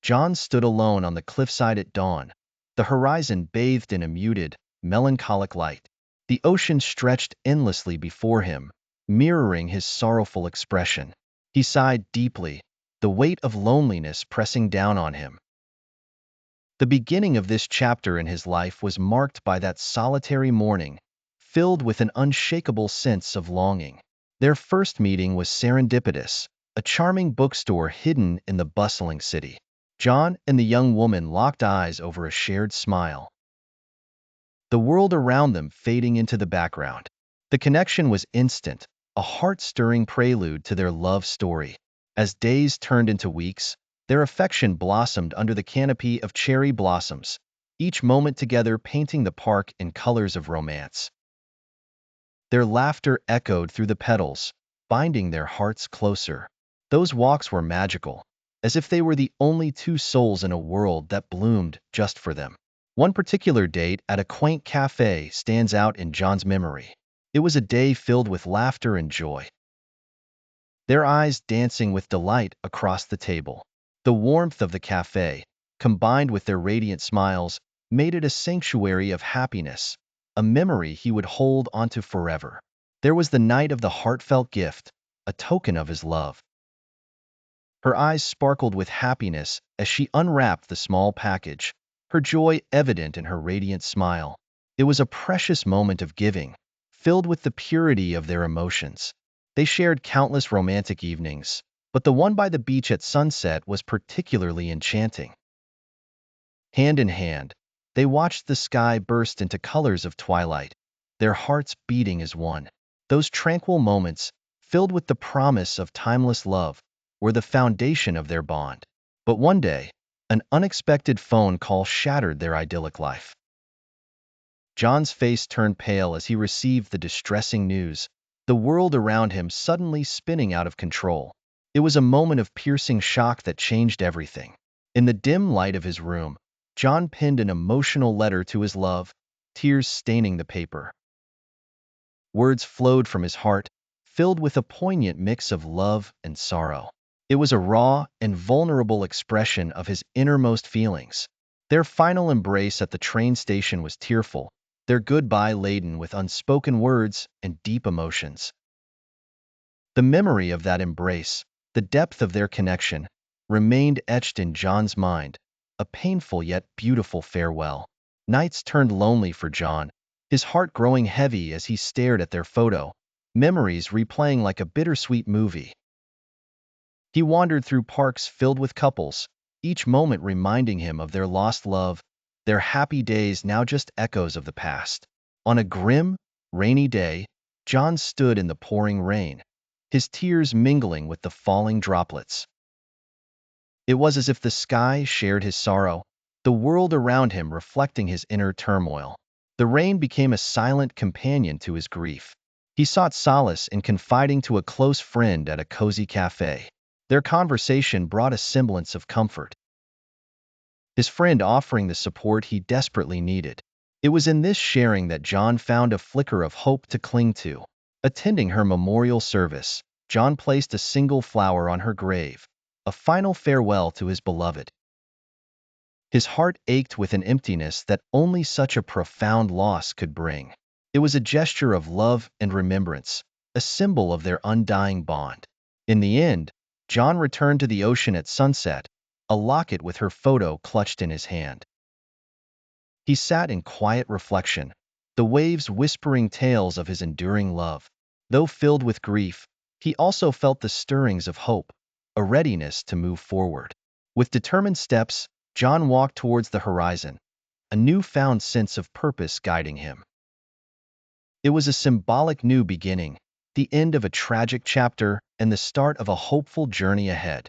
John stood alone on the cliffside at dawn, the horizon bathed in a muted, melancholic light. The ocean stretched endlessly before him, mirroring his sorrowful expression. He sighed deeply, the weight of loneliness pressing down on him. The beginning of this chapter in his life was marked by that solitary morning, filled with an unshakable sense of longing. Their first meeting was serendipitous, a charming bookstore hidden in the bustling city. John and the young woman locked eyes over a shared smile, the world around them fading into the background. The connection was instant, a heart-stirring prelude to their love story. As days turned into weeks, their affection blossomed under the canopy of cherry blossoms, each moment together painting the park in colors of romance. Their laughter echoed through the petals, binding their hearts closer. Those walks were magical, as if they were the only two souls in a world that bloomed just for them. One particular date at a quaint cafe stands out in John's memory. It was a day filled with laughter and joy, their eyes dancing with delight across the table. The warmth of the cafe, combined with their radiant smiles, made it a sanctuary of happiness, a memory he would hold onto forever. There was the night of the heartfelt gift, a token of his love. Her eyes sparkled with happiness as she unwrapped the small package, her joy evident in her radiant smile. It was a precious moment of giving, filled with the purity of their emotions. They shared countless romantic evenings, but the one by the beach at sunset was particularly enchanting. Hand in hand, they watched the sky burst into colors of twilight, their hearts beating as one. Those tranquil moments, filled with the promise of timeless love, were the foundation of their bond. But one day, an unexpected phone call shattered their idyllic life. John's face turned pale as he received the distressing news, the world around him suddenly spinning out of control. It was a moment of piercing shock that changed everything. In the dim light of his room, John penned an emotional letter to his love, tears staining the paper. Words flowed from his heart, filled with a poignant mix of love and sorrow. It was a raw and vulnerable expression of his innermost feelings. Their final embrace at the train station was tearful, their goodbye laden with unspoken words and deep emotions. The memory of that embrace, the depth of their connection, remained etched in John's mind, a painful yet beautiful farewell. Nights turned lonely for John, his heart growing heavy as he stared at their photo, memories replaying like a bittersweet movie. He wandered through parks filled with couples, each moment reminding him of their lost love, their happy days now just echoes of the past. On a grim, rainy day, John stood in the pouring rain, his tears mingling with the falling droplets. It was as if the sky shared his sorrow, the world around him reflecting his inner turmoil. The rain became a silent companion to his grief. He sought solace in confiding to a close friend at a cozy cafe. Their conversation brought a semblance of comfort, his friend offering the support he desperately needed. It was in this sharing that John found a flicker of hope to cling to. Attending her memorial service, John placed a single flower on her grave, a final farewell to his beloved. His heart ached with an emptiness that only such a profound loss could bring. It was a gesture of love and remembrance, a symbol of their undying bond. In the end, John returned to the ocean at sunset, a locket with her photo clutched in his hand. He sat in quiet reflection, the waves whispering tales of his enduring love. Though filled with grief, he also felt the stirrings of hope, a readiness to move forward. With determined steps, John walked towards the horizon, a newfound sense of purpose guiding him. It was a symbolic new beginning, the end of a tragic chapter and the start of a hopeful journey ahead.